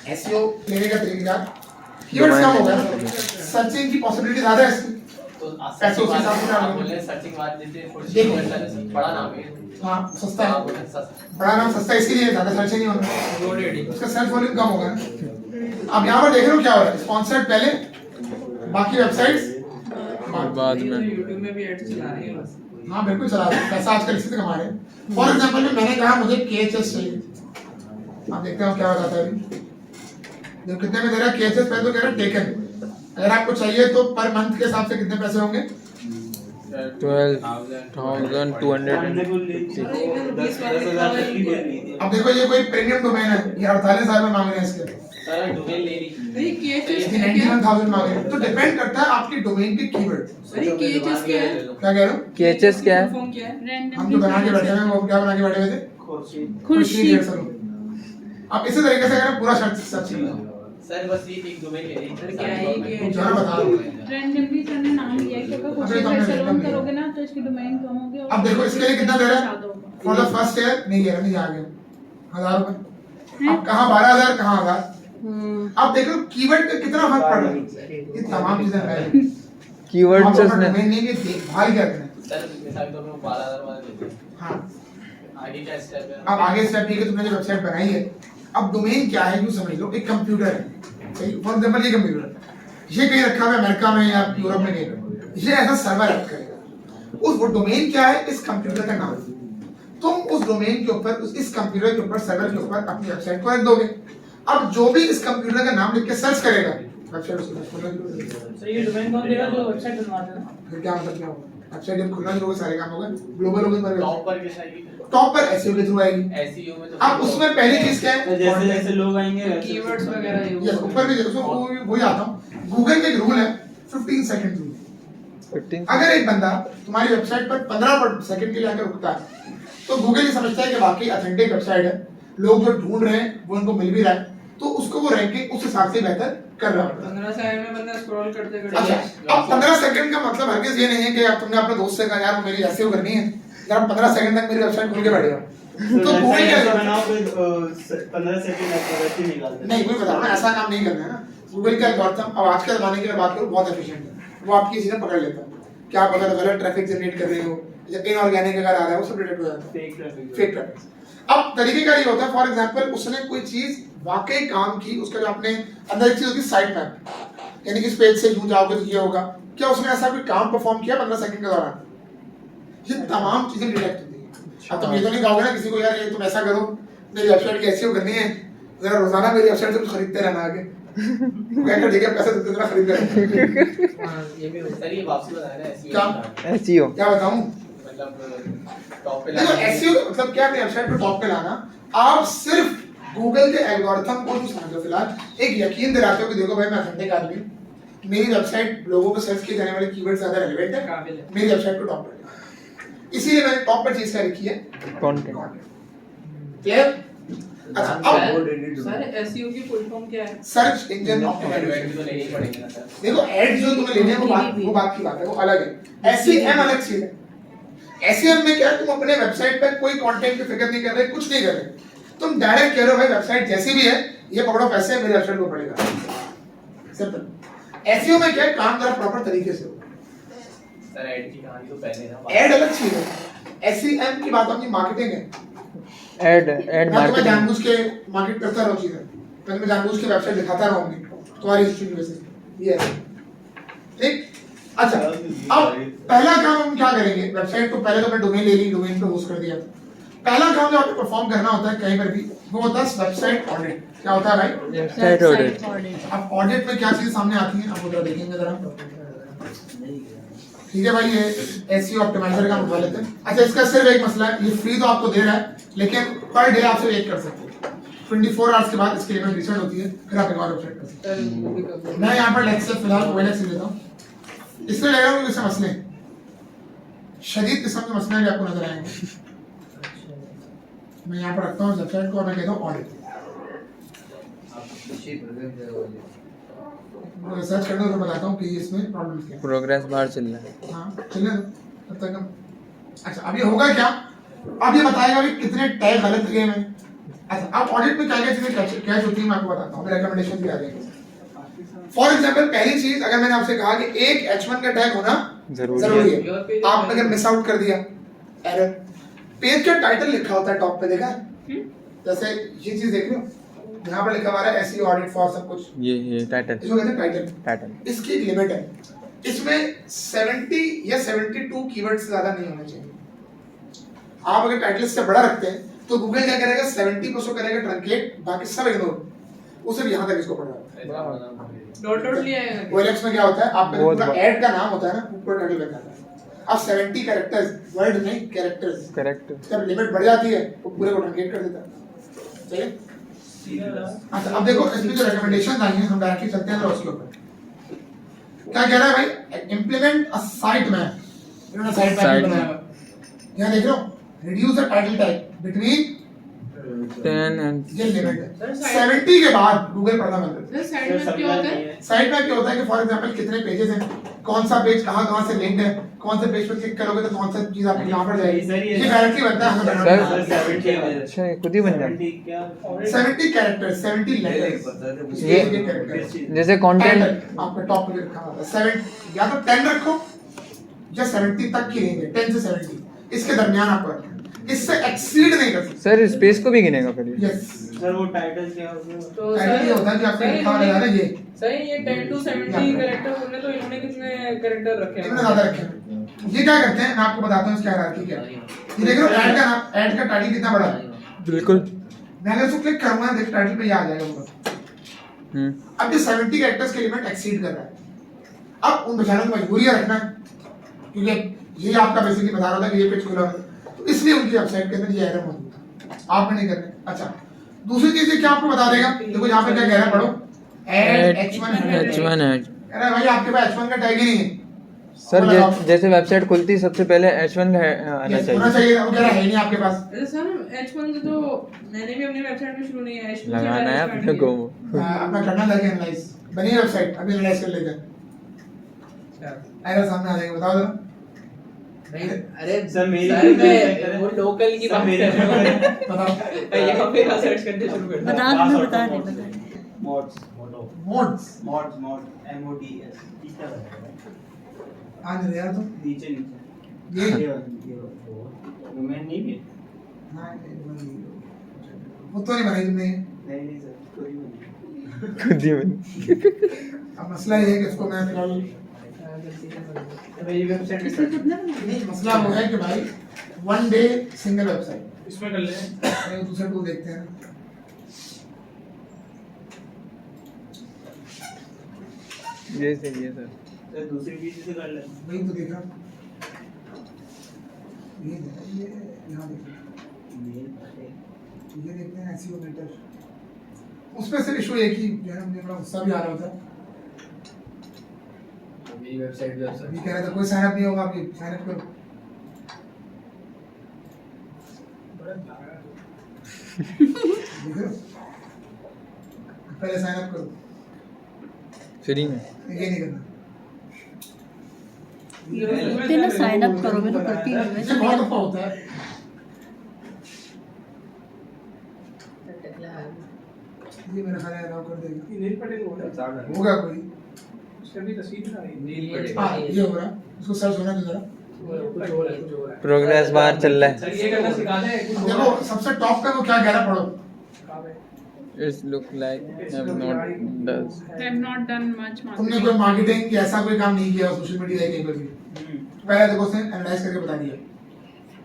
SEO लेने का तरीका कीवर्ड्स कम हो गया, सर्चिंग की पॉसिबिलिटी ज्यादा है इसकी, तो पैसों के हिसाब से आप बोले सर्चिंग बात देते बड़ा नाम है। हाँ सस्ता है, बड़ा नाम सस्ता इसीलिए ज्यादा सर्च नहीं होगा, उसका सर्च वॉल्यूम कम होगा। अब यहाँ पर देख रहे हो क्या हो रहा है, स्पॉन्सर्ड पहले, बाकी वेबसाइट्स बाद में। YouTube में भी एड्स चला रहे हैं बस। हाँ बिल्कुल चला रहे हैं, पैसा आजकल इसी से कमा रहे हैं। फॉर एग्जाम्पल मैंने कहा मुझे KHS चाहिए, आप देखते हो क्या हो जाता है अभी, जब कितने में दे रहा है KHS, पहले तो कह रहा है टेकन, अगर आपको चाहिए तो पर मंथ के हिसाब से कितने पैसे होंगे, 12,200। अब देखो ये कोई प्रीमियम डोमेन है, ये 48,000 में मांग रहे हैं इसके, सर डोमेन ले ली अरे KHS इसकी 91,000 मांग रहे हैं, तो डिपेंड करता है आपकी डोमेन के कीवर्ड। अरे KHS क्या है? क्या कह रहे हो, KHS क्या है? फॉर्म क्या है? हम जो बना के बैठे हैं वो क्या बना के बैठे हुए थे, खुर्शीद। अब इसी तरीके से अगर पूरा सर्च करना सर बस ये एक डोमेन ले ली क्या है ये? जरा बता दो। रैंडमली सर ने नाम लिया है कि अगर कुछ अबे तो हमने पैसे लोन random करोगे ना तो इसकी डोमेन कम होगी। और अब देखो इसके लिए कितना दे रहा है, होगा। फॉर द फर्स्ट ईयर नहीं है, नहीं आ गया 1,000 रुपए, अब कहाँ 12,000 कहाँ 1,000। अब देखो कीवर्ड का कितना फर्क पड़ रहा है, ये तमाम चीजें है, कीवर्ड से उसने डोमेन नहीं की देखभाल क्या करें। सर मिसाल के तौर पे 12,000 वाला लेते हैं। हाँ आगे क्या स्टेप है? अब आगे स्टेप ये कि तुमने जो वेबसाइट बनाई है, अब डोमेन क्या है यूं समझ लो, एक कंप्यूटर है, सही, फॉर एग्जांपल ये कंप्यूटर ये कहीं रखा हुआ है अमेरिका में या यूरोप में, नहीं, ये ऐसा सर्वर रख करेगा, उस वो डोमेन क्या है, इस कंप्यूटर का नाम, तुम उस डोमेन के ऊपर इस कंप्यूटर के ऊपर सर्वर के ऊपर अपनी वेबसाइट को रख दोगे। अब जो भी इस कंप्यूटर का नाम लिख के सर्च करेगा वेबसाइट उसको खोलेगी। सर ये डोमेन कौन देगा जो वेबसाइट बनवाता है? फिर क्या मतलब क्या होगा, वेबसाइट जब खुलना शुरू होगा सारे काम होगा, ग्लोबल होगा, टॉप पर किस आएगी? टॉप पर एसईओ के थ्रू आएगी। एसईओ में तो अब उसमें पहली चीज क्या है, जैसे जैसे लोग आएंगे वैसे कीवर्ड्स वगैरह ये यस ऊपर भी देखो वही आता हूँ, गूगल में एक रूल है 15 सेकंड रूल, 15 अगर एक बंदा तुम्हारी वेबसाइट पर 15 सेकंड के लिए आकर रुकता है तो गूगल ये समझता है कि वाकई ऑथेंटिक वेबसाइट है, लोग जो ढूंढ रहे हैं वो उनको मिल भी रहा है, तो उसको वो रैंकिंग उस हिसाब से बेहतर कर रहा है। 15 सेकंड में बंदा स्क्रॉल करते करते अच्छा अब 15 सेकंड का मतलब हरगिज ये नहीं है कि आप तुमने अपने दोस्त से कहा यार मेरी एसईओ करनी है, यार आप 15 सेकंड तक मेरी वेबसाइट खोल के बैठेगा, तो गूगल क्या बनाओ फिर 15 सेकंड ऐसे निकालते नहीं वही बता रहा हूं, ऐसा काम नहीं करना है ना। गूगल का एल्गोरिथम अब आज के जमाने की मैं बात करूं बहुत एफिशिएंट है, वो आपकी चीजें पकड़ लेता है, क्या आप अगर गलत ट्रैफिक जनरेट कर रहे हो या इनऑर्गेनिक अगर आ रहा है वो सब डिटेक्ट हो जाता है, फेक ट्रैफिक। अब तरीके का ये होता है, फॉर एग्जांपल उसने कोई चीज वाकई काम की, उसका जो आपने अंदर एक चीज होती है साइट मैप, यानी कि इस पेज से यूं जाओगे तो ये होगा, क्या उसने ऐसा कोई काम परफॉर्म किया 15 सेकंड के दौरान, ये तमाम चीजें डिटेक्ट होती है। अब तुम ये तो नहीं कहोगे ना किसी को यार ये तुम ऐसा करो मेरी वेबसाइट की एसईओ करनी है, जरा रोजाना मेरी वेबसाइट से कुछ खरीदते रहना आगे, कहकर ठीक है पैसे देते रहना खरीद कर। हां ये भी होता सर ये वापसी बता रहे हैं एसईओ क्या? SEO क्या बताऊं, मतलब टॉप पे देखो लाना एसईओ मतलब क्या अपनी वेबसाइट पे टॉप पे लाना, आप सिर्फ गूगल के एल्गोरिथम को जो समझो फिलहाल एक यकीन दिलाते हो कि देखो भाई मैं ऑथेंटिक आदमी हूं, मेरी वेबसाइट लोगों को सर्च किए जाने वाले कीवर्ड ज्यादा रेलेवेंट है, काबिल है। मेरी वेबसाइट को टॉप पे, इसीलिए मैंने टॉप पर चीज क्या लिखी है, कंटेंट। क्लियर? अच्छा अब सर एसईओ की फुल फॉर्म क्या है? सर्च इंजन एडवर्टाइजमेंट ऑप्टिमाइजेशन, तो लेनी ही पड़ेगी ना सर। देखो एड जो तुम्हें लेने हैं वो बात की बात है, वो अलग है, एसईएम अलग चीज है। एसईएम में क्या है, तुम अपने वेबसाइट पर कोई कंटेंट की फिक्र नहीं कर रहे, कुछ नहीं कर रहे, तुम डायरेक्ट कह रहे हो भाई वेबसाइट जैसी भी है ये पकड़ो पैसे मेरी वेबसाइट को पड़ेगा, सिंपल। एसईओ में क्या है, काम जरा प्रॉपर तरीके से हो, सर ऐड की कहानी तो पहले ना एड अलग चीज है, एसईएम की बात अपनी मार्केटिंग है, एड मैं तुम्हें मार्केटिंग। जानबूझ के मार्केट करता रहूं चीजें, मैं तुम्हें जानबूझ के वेबसाइट दिखाता रहूंगी तुम्हारी हिस्ट्री की वजह से, ये है ठीक। अच्छा अब पहला काम हम क्या करेंगे, वेबसाइट को पहले तो मैं डोमेन ले ली, डोमेन पे होस्ट कर दिया, पहला काम जो आपको परफॉर्म करना होता है कहीं पर भी वो होता है वेबसाइट ऑडिट। क्या होता है भाई, वेबसाइट ऑडिट। अब ऑडिट में क्या चीजें सामने आती हैं आप उधर देखेंगे जरा, ठीक है भाई ये एसईओ ऑप्टिमाइजर का उठा लेते हैं। अच्छा इसका सिर्फ एक मसला है, ये फ्री तो आपको दे रहा है लेकिन पर डे आप सिर्फ एक कर सकते हो, 24 आवर्स के बाद इसकी पेमेंट रिसेंट होती है, फिर आप एक और वेबसाइट कर सकते हैं। मैं यहाँ पर लेक्स से फिलहाल OLX से लेता हूँ, इसलिए ले रहा हूँ क्योंकि मसले शदीद किस्म के मसले भी आपको नजर आएंगे। मैं यहाँ पर रखता हूँ वेबसाइट को और मैं कहता हूँ ऑडिट, सर्च करने को बताता हूँ कि इसमें प्रॉब्लम क्या है। प्रोग्रेस बार चल रहा है। हाँ चलने दो तब तक हम, अच्छा अब ये होगा क्या, अब ये बताएगा कि कितने टैग गलत लगे हैं। अच्छा, अब ऑडिट में क्या क्या चीजें कैच होती है मैं आपको बताता हूँ, रिकमेंडेशन भी आ जाएंगे। फॉर एग्जांपल पहली चीज, अगर मैंने आपसे कहा कि एक H1 का टैग होना जरूरी है, आपने अगर मिस आउट कर दिया एरर। पेज का टाइटल लिखा होता है टॉप पे, देखा है? जैसे ये चीज देख रहे हो, यहाँ पर लिखा हुआ है एसईओ ऑडिट फॉर सब कुछ, ये टाइटल इसको कहते हैं टाइटल। टाइटल इसकी एक लिमिट है, इसमें 70 या 72 कीवर्ड से ज्यादा नहीं होना चाहिए। आप अगर टाइटल से बड़ा रखते हैं तो गूगल क्या करेगा, 70 को शो करेगा ट्रंकेट, बाकी सब इग्नोर, वो सिर्फ यहाँ तक इसको पढ़ रहा है। डॉट डॉट लिया है OLX में क्या होता है, आपका जो बहुत पूरा बार। ऐड का नाम होता है ना, ऊपर टाइटल लिखा होता है। अब 70 कैरेक्टर्स, वर्ड नहीं कैरेक्टर्स, करेक्ट। जब लिमिट बढ़ जाती है वो पूरे को ट्रंकेट कर देता है। चलिए, अच्छा अब देखो इसमें जो रिकमेंडेशन आई हैं, हम डायरेक्टली चलते हैं उसके ऊपर। क्या कह रहा है भाई, इम्प्लीमेंट अ साइट मैप। इन्होंने साइट मैप बनाया, यहाँ देख रहे हो, reduce the title tag between 10 and ये लिमिट है। 70 के बाद गूगल पढ़ना बंद कर देता है। साइड में क्या होता है? साइट मैप क्या होता है कि फॉर एग्जांपल कितने पेजेस हैं, कौन सा पेज कहां से लिंक्ड है, कौन से पेज पर क्लिक करोगे तो कौन सा चीज आपको यहां पर जाएगी, ये डायरेक्टली बनता है हमें बनाना। सर अच्छा ये खुद ही बन जाए। 70 कैरेक्टर्स, 70 लेटर्स, ये जैसे कंटेंट आपका टॉप पे लिखा हुआ है 7, या तो 10 रखो या 70 तक की रेंज है, 10 से 70 इसके दरमियान आपको रखना है, इससे एक्सीड नहीं कर सकते। सर स्पेस को भी गिनेगा फिर ये। यस, सर वो टाइटल क्या होगा? तो टाइटल ये होता है कि आपका लिखा हुआ है ना, ये सही, ये 10 to 70 कैरेक्टर बोले तो इन्होंने कितने कैरेक्टर रखे हैं? इतने ज्यादा रखे हैं। ये क्या करते हैं, मैं आपको बताता हूँ इसकी हायरार्की क्या है। ये देख रहे हो, ऐड का नाम, ऐड का टाइटल कितना बड़ा है, बिल्कुल। मैं अगर इसको क्लिक करूंगा देख टाइटल पे ये आ जाएगा पूरा। अब ये 70 कैरेक्टर्स के लिमिट एक्सीड कर रहा है। अब उन बेचारों को मजबूरी है रखना, क्योंकि ये आपका बेसिकली बता रहा था कि ये पेज खुला है, तो इसलिए उनकी वेबसाइट के अंदर ये एरर मौजूद है, आपने नहीं करना। अच्छा, दूसरी चीज ये क्या आपको बता देगा, देखो यहाँ पे क्या कह रहा है, पढ़ो, ऐड H1 H1 अरे भाई आपके पास H1 का टैग ही नहीं है सर। जैसे वेबसाइट खुलती सबसे पहले H1 का आना होना चाहिए। चाहिए, वो कह रहा है नहीं आपके पास। अरे सर H1 से तो मैंने भी अपनी वेबसाइट में शुरू नहीं है, H2 से लगाना है direct अपने start को। किया। अपना करना लगे एनालाइज, बनी वेबसाइट अभी एनालाइज कर लेते हैं, एरर सामने आ जाएगा, बताओ जरा। नहीं, अरे सर मेरी सर मैं वो लोकल की बात कर रहा हूँ। बताओ यहाँ पे सर्च करते शुरू कर बता रहे मोड्स मोड्स MODS किसका आज रे यार तुम नीचे ये डोमेन नहीं है? वो तो नहीं बनाई तुमने। नहीं सर, कोई नहीं। खुद ही बन। अब मसला ये है कि इसको मैं फिलहाल मेरी वेबसाइट में इसमें सर्च कितना बनाया? मसला वो है कि भाई वन डे सिंगल वेबसाइट, इसमें कर ले। नहीं दूसरा टूल देखते हैं। ये सही है सर। सर दूसरी पीसी से कर लेना। वही तो देखा, ये यहाँ देखो, ये देखते हैं एसईओ मीटर। उसमें से इशू एक ही जो है, मुझे बड़ा गुस्सा भी आ रहा था, मेरी वेबसाइट भी अभी कह रहा था कोई साइन अप नहीं होगा, अभी साइन अप करो। देख रहे हो? पहले साइन अप करो, फ्री में। ये नहीं करना। बोलते ना साइन अप करो, मैं तो करती नहीं हूँ। इससे बहुत दफा होता है। ये मेरा ख्याल है अलाउ कर देगा, नील पटेल बोल रहा है, होगा कोई। उसका भी तस्वीर ना आई। नील पटेल। हाँ ये हो रहा है, इसको सर्च होना दो जरा। कुछ हो रहा है, कुछ हो रहा है। प्रोग्रेस बार चल रहा है। सर ये करना सिखा दे, कुछ हो रहा देखो है। सबसे टॉप पे वो क्या कह रहा है, पढ़ो। कहाँ पे? It's look like have not does। Have not done much तुमने marketing. कोई मार्केटिंग या ऐसा कोई काम नहीं किया सोशल मीडिया कहीं पर भी, पहले देखो उसने एनालाइज करके बता दिया।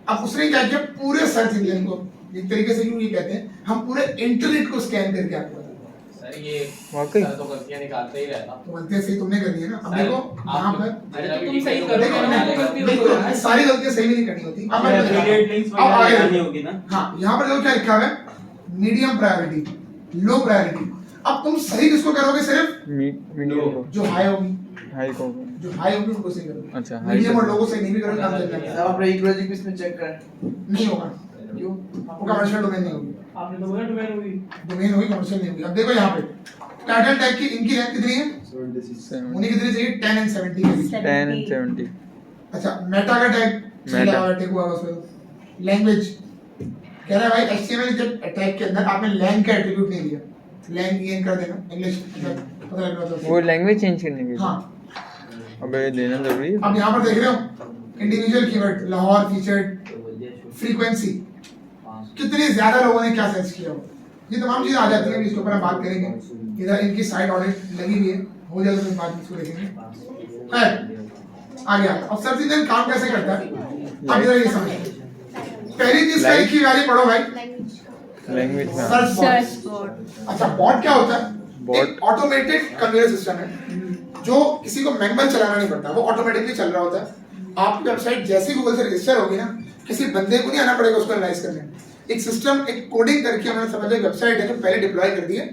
अब उसने क्या किया, पूरे सर्च इंजन को एक तरीके से यूं ये कहते हैं, हम पूरे इंटरनेट को स्कैन करके आपको बताते हैं। सर ये वाकई? सर तो गलतियाँ निकालते ही रहता। तो गलतियां सही तुमने करनी है ना। अब देखो यहाँ पर अरे तुम सही करो, देखो, मैंने तो गलती बिल्कुल, नहीं की। सारी गलतियां सही भी नहीं करनी होती। अब मैं एफिलिएट लिंक्स अब आगे वगैरह देखो। होगी ना। हाँ यहाँ पर देखो क्या लिखा हुआ है, मीडियम प्रायोरिटी, लो प्रायोरिटी। अब तुम सही किसको करोगे, सिर्फ मीडियम को जो हाई होगी, हाई को। जो हाई होगी उनको सही करोगे। अच्छा, high मीडियम और करोगे। लो को सही नहीं भी करोगे, काम चल जाएगा। आप एक प्रोजेक्ट इसमें चेक करें। नहीं होगा, क्यों? वो कमर्शियल डोमेन नहीं होगी, आपने तो बोला डोमेन होगी। डोमेन होगी, कमर्शियल नहीं होगी। अब देखो यहाँ पे टाइटल टैग की इनकी रैंक कितनी है, उन्हें कितनी चाहिए, 10 and 70 के बीच। 10 and 70। अच्छा मेटा का टैग मेटा। टेक हुआ उसमें। लैंग्वेज कह रहा है भाई HTML के टैग के अंदर आपने लैंग का एट्रीब्यूट नहीं दिया, लैंग ये कर देना इंग्लिश पता लग रहा था वो लैंग्वेज चेंज करने के लिए। हाँ अबे देना जरूरी है। अब यहाँ पर देख रहे हो individual keyword Lahore featured frequency, कितने ज्यादा लोगों ने क्या सर्च किया हो, ये तमाम चीजें आ जाती हैं, इसके ऊपर हम बात करेंगे। इधर इनकी साइट ऑडिट लगी हुई है, हो जाएगा तो बाद में इसको देखेंगे। है आ गया। अब सर्च इंजन काम कैसे करता है, अब जरा ये समझिए। पहली चीज का एक ही वैल्यू पढ़ो भाई, लैंग्वेज में सर्च सर्च बॉट। बोर्ड। अच्छा बॉट क्या होता है? Bot- एक ऑटोमेटेड कन्वेयर सिस्टम है जो किसी को मैनुअल चलाना नहीं पड़ता, वो ऑटोमेटिकली चल रहा होता है। आपकी वेबसाइट जैसे गूगल से रजिस्टर होगी ना, किसी बंदे को नहीं आना पड़ेगा उसको एनालाइज करने। एक सिस्टम एक कोडिंग करके हमने समझ एक वेबसाइट है जो पहले डिप्लॉय कर दी है,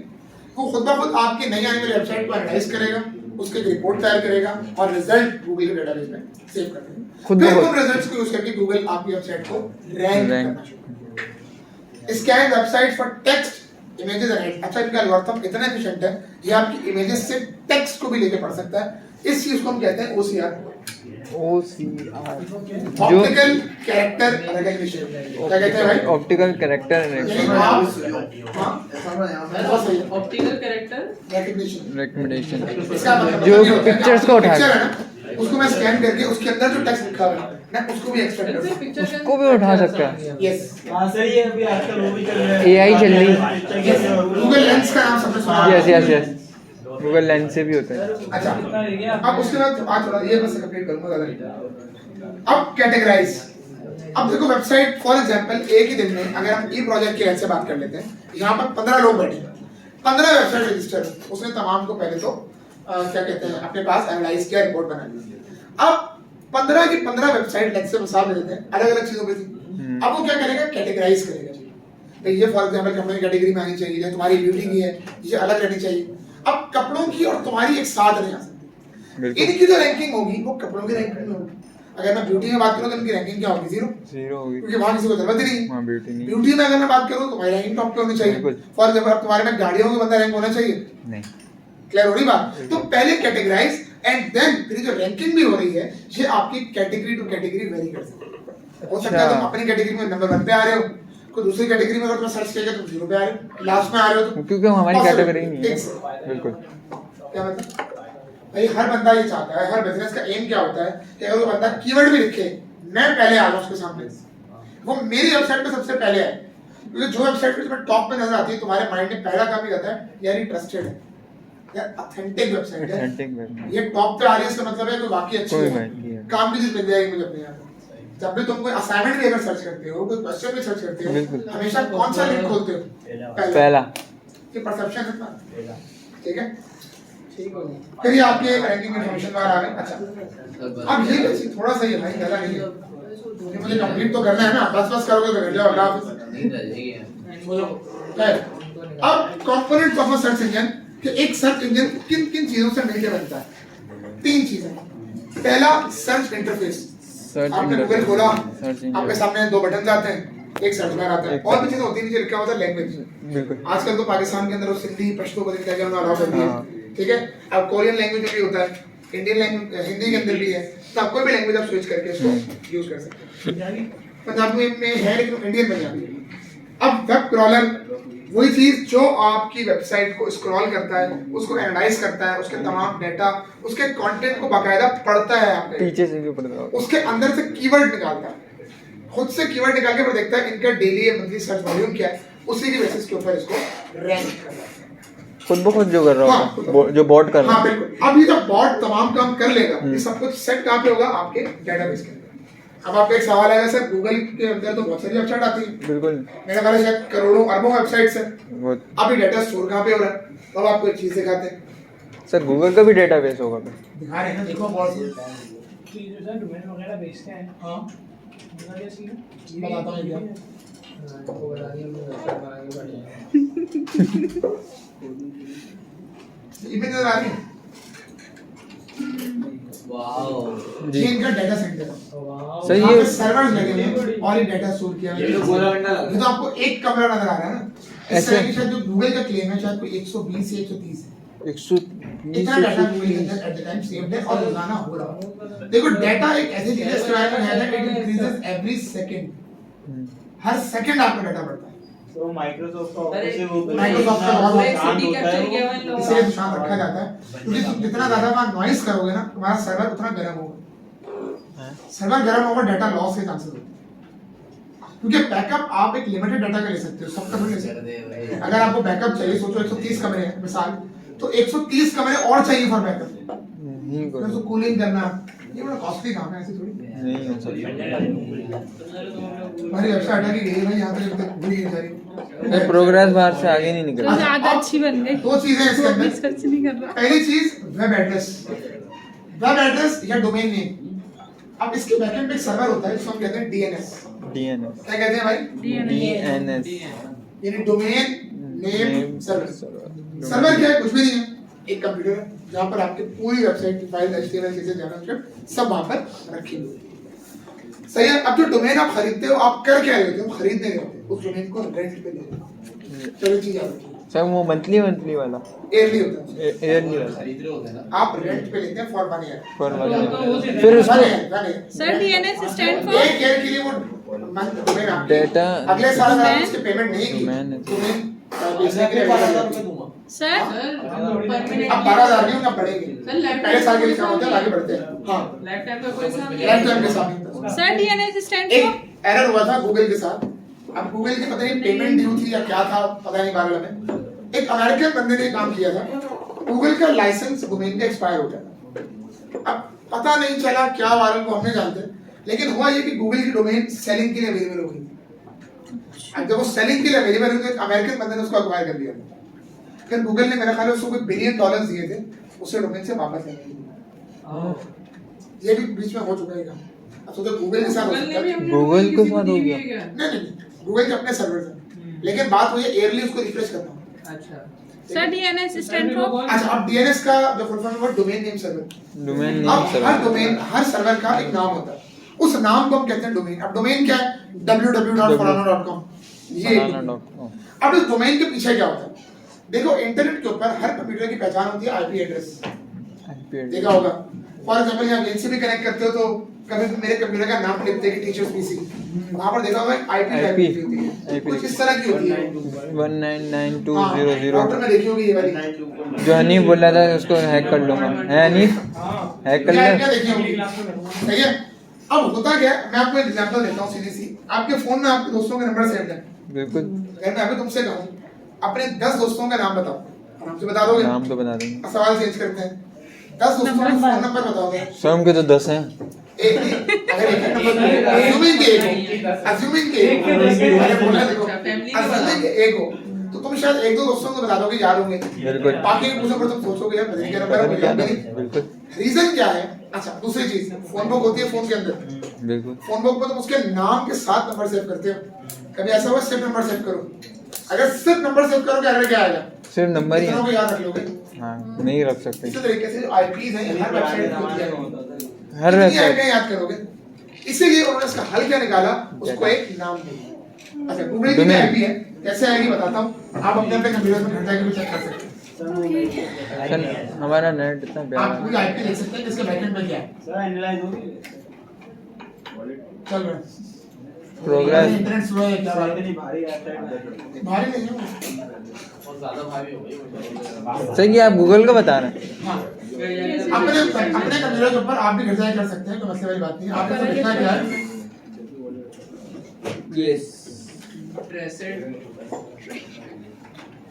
वो खुद ब खुद आपकी नई आने वाली वेबसाइट को एनालाइज करेगा, उसके एक रिपोर्ट तैयार करेगा और रिजल्ट गूगल के डेटाबेस में सेव कर देगा। खुद ब फिर खुद। उन रिजल्ट्स को यूज करके गूगल आपकी वेबसाइट को रैंक करना शुरू करेगा। Scan website for text images and. अच्छा इनका एल्गोरिथम इतना एफिशिएंट है, ये आपकी इमेजेस से टेक्स्ट को भी लेके पढ़ सकता है। इस चीज को हम कहते हैं OCR, ऑप्टिकल कैरेक्टर रिकग्निशन। क्या कहते हैं भाई? Optical character optical character recognition. Recommendation इसका मतलब जो ये होता है कि पिक्चर्स को उठा पिक्चर है ना, उसको मैं स्कैन करके उसके अंदर जो टेक्स्ट लिखा हुआ है मैं उसको भी एक्सट्रैक्ट कर सकता हूं। पिक्चर उसको भी उठा सकता है। यस हाँ सही है, अभी आजकल वो भी चल रहा है, AI चल रही है। गूगल लेंस का नाम सबने सुना yes yes yes Google lens से भी होता है। अच्छा अब उसके बाद आज थोड़ा ये बस कंप्लीट करूंगा ज्यादा नहीं। अब कैटेगराइज। अब देखो वेबसाइट फॉर एग्जांपल एक ही दिन में अगर हम ई प्रोजेक्ट के से बात कर लेते हैं, यहाँ पर 15 लोग बैठे, 15 वेबसाइट रजिस्टर, उसने तमाम को पहले तो क्या कहते हैं अपने पास एनालाइज किया, रिपोर्ट बना ली। अब 15 की 15 वेबसाइट लेट्स से मिसाल दे देते हैं अलग अलग चीजों पे थी। अब वो क्या करेगा, कैटेगराइज करेगा। तो ये फॉर एग्जांपल कंपनी कैटेगरी में आनी चाहिए, तुम्हारी ब्यूटी की है ये अलग रहनी चाहिए। अब कपड़ों की और तुम्हारी एक साथ नहीं आ सकती, इनकी जो रैंकिंग होगी वो कपड़ों की रैंकिंग में होगी। अगर मैं ब्यूटी में बात करूं तो इनकी रैंकिंग क्या होगी? जीरो होगी क्योंकि वहां किसी को जरूरत ही नहीं। वहाँ ब्यूटी नहीं। ब्यूटी में अगर मैं बात करूं तो तुम्हारी रैंकिंग टॉप पे होनी चाहिए। बिल्कुल। फॉर एग्जांपल अब तुम्हारे में गाड़ियों में बंदा रैंक होना चाहिए, नहीं। क्लियर हो रही बात? तो पहले कैटेगराइज एंड देन फिर जो रैंकिंग भी हो रही है ये आपकी कैटेगरी टू कैटेगरी वेरी कर सकती है। हो सकता है तुम अपनी कैटेगरी में नंबर 1 पे आ रहे हो, कोई दूसरी कैटेगरी में अगर तुम सर्च किया तो 0 पे आ रहे हो, लास्ट में आ रहे हो तो क्योंकि हमारी possible। कैटेगरी नहीं है। बिल्कुल। क्या मतलब भाई हर बंदा ये चाहता है, हर बिजनेस का एम क्या होता है कि अगर वो बंदा कीवर्ड भी लिखे मैं पहले आ जाऊं उसके सामने, वो मेरी वेबसाइट पे सबसे पहले आए। क्योंकि जो वेबसाइट पे तुम्हें टॉप पे नजर आती है तुम्हारे माइंड में पहला काम ही रहता है यार ये ट्रस्टेड है, यार ऑथेंटिक वेबसाइट है, Authentic ये टॉप पे आ रही है इसका मतलब है कि वाकई अच्छी कोई है, बात नहीं है। काम की चीज मिल जाएगी मुझे अपने यहाँ। जब भी तुम कोई असाइनमेंट भी अगर सर्च करते हो, कोई क्वेश्चन भी सर्च करते बिल्कुल। हो, हमेशा कौन सा लिंक खोलते हो? पहला। ये परसेप्शन है ना, ठीक है। फिर ये आपके रैंकिंग इन्फॉर्मेशन बाहर आ गई। अच्छा अब ये कैसी थोड़ा सा ही है भाई, ज्यादा नहीं है, क्योंकि मुझे कंप्लीट तो करना है ना, बस करोगे तो कर जाओ अल्लाह हाफिज़। अब components of a search engine कि एक सर्च इंजन किन किन चीजों से मिलकर बनता है? 3 चीजें। पहला सर्च इंटरफेस, आपने गूगल खोला, आपके सामने 2 बटन आते हैं, एक सर्च बार आता है, और भी चीजें होती है, नीचे लिखा होता है लैंग्वेज। बिल्कुल। आजकल तो पाकिस्तान के अंदर वो सिंधी पश्तो को क्या क्या अलाउ कर दिया, ठीक है। अब कोरियन लैंग्वेज में भी होता है, इंडियन लैंग्वेज हिंदी के अंदर भी है, तो आप कोई भी लैंग्वेज आप स्विच करके इसको यूज कर सकते हैं। पंजाबी में है लेकिन इंडियन पंजाबी है। अब वेब क्रॉलर वही चीज जो आपकी वेबसाइट को स्क्रॉल करता है, उसको एनालाइज करता है, उसके तमाम डेटा, उसके कंटेंट को बाकायदा पढ़ता है, आपके पीछे से भी पढ़ता है, उसके अंदर से कीवर्ड निकालता है, खुद से कीवर्ड निकाल के फिर देखता है इनका डेली या मंथली सर्च वॉल्यूम क्या है, उसी की बेसिस के ऊपर इसको रैंक करता है। खुद ब खुद जो कर रहा हाँ, होगा, जो बॉट कर रहा हाँ है। बिल्कुल। अब ये जब बॉट तमाम काम कर लेगा, ये सब कुछ सेट कहाँ पे होगा? आपके डेटाबेस के अंदर। अब आपका एक सवाल आएगा सर गूगल के अंदर तो बहुत सारी वेबसाइट आती है, बिल्कुल। मेरा ख्याल है शायद करोड़ों अरबों वेबसाइट्स है, बहुत। अब ये डेटा स्टोर कहाँ पे हो रहा है? तो अब आपको एक चीज दिखाते हैं, सर गूगल का भी डेटाबेस होगा फिर। दिखा रहे हैं ना, देखो बहुत जो सर डोमेन वगैरह बेचते हैं, हाँ उनका क्या सीन है? बताता हूँ क्या। इमेज नजर आ रही है, जी। ये इनका डेटा सेंटर है, सही यहाँ है। पे सर्वर्स लगे हुए हैं और ये डेटा स्टोर किया हुआ है। ये तो आपको एक कमरा नजर आ रहा है ना, इस ऐसे। तरह की शायद जो गूगल का क्लेम है शायद कोई 120 या 130 है, 120 इतना डाटा गूगल के अंदर एट द टाइम सेव्ड है और रोजाना हो रहा है। देखो डाटा एक ऐसी चीज है, इसके बारे में है ना, it increases every second, her second आपका डाटा बढ़ता है। तो माइक्रोसॉफ्ट अरे, ऑफिस से वो माइक्रोसॉफ्ट का बहुत पूरा एक शांत सिटी होता है कैप्चर वो। किया हुआ इन लोगों इसलिए का। शांत रखा जाता है क्योंकि तुम जितना ज्यादा वहाँ नॉइस करोगे ना तुम्हारा सर्वर उतना गर्म होगा। सर्वर गर्म होगा, डाटा लॉस के चांसेस होते हैं क्योंकि बैकअप आप एक लिमिटेड डाटा का ले सकते हो, सबका नहीं ले सकते। अगर आपको बैकअप चाहिए, सोचो 130 कमरे हैं मिसाल, तो 130 कमरे और चाहिए फॉर बैकअप। नहीं फिर उसको कूलिंग करना ये बड़ा कॉस्टली काम है, ऐसे थोड़ी। नहीं हो सकता। हमारी वेबसाइट हटा के गई है भाई, यहाँ तक भूल गई सारी। प्रोग्रेस बार से आगे नहीं निकल तो रहा। ज्यादा अच्छी बन गई। दो चीजें हैं इसके वो भी अंदर। सर्च नहीं कर रहा। पहली चीज वेब एड्रेस या डोमेन नेम। अब इसके बैकएंड पे एक सर्वर होता है जिसको हम कहते हैं डीएनएस। DNS क्या कहते हैं भाई? DNS यानी डोमेन नेम सर्वर। सर्वर क्या है? कुछ भी नहीं है, एक कंप्यूटर है जहाँ पर आपकी पूरी वेबसाइट की फाइल, HTML, CSS, जावास्क्रिप्ट सब वहाँ पर रखी हुई है। सही है। अब जो डोमेन आप खरीदते हो, आप कर क्या रहे हो? खरीद नहीं रहे होते, उस डोमेन को रेंट पे ले रहे हो। चलो चीज याद रखिए, सर वो मंथली वाला ईयरली होता है। ईयरली वाला खरीद रहे होते हैं ना। आप रेंट पे लेते हैं फॉर 1 ईयर। पर तो वाला फिर उसको सर DNS स्टैंड फॉर एक ईयर के लिए वो मंथ डोमेन आपकी Data- अगले साल अगर आप डोमेन- उसकी पेमेंट नहीं की डोमेन- डोमेन ऐसे बेचने के लिए 12,000 रुपए दूंगा। सर अब 12,000 नहीं होगा, बढ़ेंगे। सर, lifetime पहले साल के लिए काम होता है, आगे बढ़ते हैं। हाँ, लाइफ टाइम का कोई हिसाब नहीं लाइफ है। टाइम के साथ नहीं होता। सर DNS स्टैंड एक फॉर एरर हुआ था गूगल के साथ। अब गूगल की पता नहीं पेमेंट ड्यू थी या क्या था, पता नहीं 12 में। एक अमेरिकन बंदे ने काम किया था, गूगल का लाइसेंस डोमेन का एक्सपायर हो गया। अब पता नहीं चला क्या वायरल को हम नहीं जानते, लेकिन हुआ ये कि गूगल की डोमेन सेलिंग के लिए अवेलेबल हो गई। अब जब वो सेलिंग के लिए अवेलेबल हुई तो एक अमेरिकन बंदे ने उसको अक्वायर कर लिया। फिर गूगल ने मेरा ख्याल है उसको कोई $1 बिलियन दिए थे, उससे डोमेन से वापस लेने के लिए। ये भी बीच में हो चुका है काम। अब सोचो गूगल के साथ हो गूगल सकता ने भी है। अपने गूगल डोमेन के किसी को साथ दी हो हुई गया। है क्या? नहीं, गूगल के अपने सर्वर से। लेकिन बात हुई है ईयरली उसको रिफ्रेश करना। अच्छा। सर DNS स्टैंड फॉर अच्छा, अब डीएनएस का जो फुल फॉर्म है डोमेन नेम सर्वर। डोमेन अब नेम हर डोमेन, हर सर्वर का एक नाम होता है, उस नाम को हम कहते हैं डोमेन। अब डोमेन क्या है? www.falana.com। ये अब इस डोमेन के पीछे क्या होता है? देखो, इंटरनेट के ऊपर हर कंप्यूटर की पहचान होती है आईपी एड्रेस। देखा होगा, फॉर एग्जांपल आप लेन से भी कनेक्ट करते हो तो कभी मेरे कंप्यूटर का नाम लिखते हैं कि टीचर्स पीसी, वहां पर देखा होगा आईपी होती है, कुछ इस तरह की होती है। 199.200 राउटर में देखी होगी ये वाली, जो हनीफ बोल रहा था उसको हैक कर लूंगा, है हनीफ? हैक कर क्या ले। क्या देखी होगी, सही है। अब होता क्या है, मैं आपको एक एग्जांपल देता हूँ सीधी सी। आपके फोन में आपके दोस्तों के नंबर सेव है। बिल्कुल। अगर मैं अभी तुमसे कहूँ अपने 10 दोस्तों का नाम बताओ, आराम से बता दोगे? नाम तो बता देंगे। अब सवाल चेंज करते हैं, 10 दोस्तों का फोन नंबर बताओगे। स्वयं के तो 10 हैं। एक नहीं, अगर एक नंबर अज्यूमिंग के एक हो, अज्यूमिंग के एक हो, अरे बोलना देखो, अज्यूमिंग के एक हो तो तुम शायद एक दो दोस्तों को बता दोगे, याद होंगे। बिल्कुल। बाकी के पूछो पर तुम सोचोगे यार बदली का नंबर है, मुझे याद नहीं। बिल्कुल रीजन क्या है? अच्छा, दूसरी चीज, फोन बुक होती है फोन के अंदर। बिल्कुल। फोन बुक में तुम उसके नाम के साथ नंबर सेव करते हो। कभी ऐसा हुआ सिर्फ नंबर सेव करो? अगर सिर्फ नंबर सेव करोगे अगर क्या आएगा? सिर्फ नंबर ही कितनों को है। याद रख लोगे? हाँ, नहीं रख सकते। इसी तरीके से जो आईपीज हैं हर वेबसाइट पे होती है, हर कितनी वेबसाइट आईपी याद करोगे? इसीलिए उन्होंने इसका हल क्या निकाला, उसको एक नाम दिया। अच्छा, गूगल की आईपी है, कैसे आएगी बताता हूँ। आप अपने अपने कंप्यूटर में घंटा के भी चेक कर सकते हैं। सर हमारा नेट इतना आप प्यारा पूरी आईपी देख सकते हैं कि इसके बैकएंड में क्या है। सर एनालाइज होगी। चल रहा है प्रोग्रेस। इंटरनेट स्लो है क्या बात है? इतनी भारी वेबसाइट भारी नहीं है। और ज्यादा भारी हो गई। सर ये आप गूगल का बता रहे हैं? हाँ, अपने कंप्यूटर के ऊपर आप भी घर जाके कर सकते हैं, कोई मसले वाली बात नहीं है। आपको तो लिखना क्या है? यस।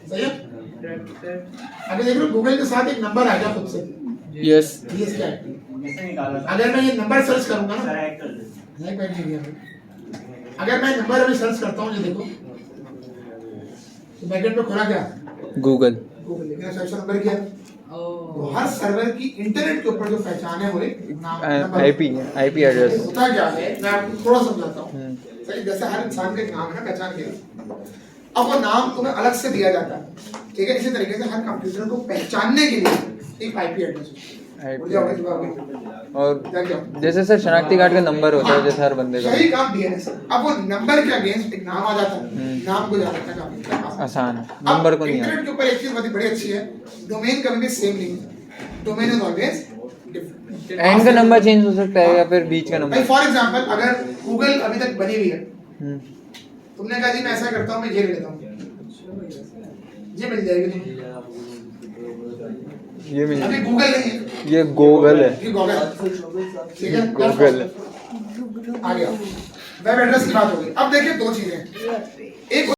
सही है। अगर देख लो गूगल के साथ एक नंबर आ गया खुद से, यस। ये क्या है? निकाला अगर मैं ये नंबर सर्च करूंगा ना, सर हैक कर दे। नहीं मैं नहीं दिया। अगर मैं नंबर अभी सर्च करता हूँ, ये देखो तो बैकएंड पे खुला क्या? गूगल। गूगल। लेकिन सर्च नंबर क्या है? तो हर सर्वर की इंटरनेट के ऊपर जो पहचान है वो एक नाम आईपी एड्रेस। होता क्या है, मैं आपको थोड़ा समझाता हूँ। सही, जैसे हर इंसान का एक नाम है ना, पहचान के, अब वो नाम तुम्हें अलग से दिया जाता है, ठीक है। इसी तरीके से हर कंप्यूटर को पहचानने के लिए एक आईपी एड्रेस और जैसे सर शनाख्ती कार्ड का नंबर होता है, जैसे हर बंदे का। यही काम डीएनएस। अब वो नंबर के अगेंस्ट एक नाम आ जाता है, नाम को याद रखना काफी आसान है, नंबर को नहीं इंटरनेट के ऊपर एक चीज बहुत बड़ी अच्छी है, डोमेन कभी भी सेम नहीं है, domain is always different. And का नंबर चेंज हो सकता है या फिर बीच का भाई नंबर। फॉर एग्जांपल अगर गूगल अभी तक बनी हुई है, तुमने कहा जी मैं ऐसा करता हूँ, मैं ये ले लेता हूँ, ये मिल जाएगी तुम्हें। ये मिल अभी गूगल नहीं है, ये गूगल है, ये गूगल, ठीक है, गूगल है। आ गया। वेब एड्रेस की बात होगी। अब देखिए दो चीजें, एक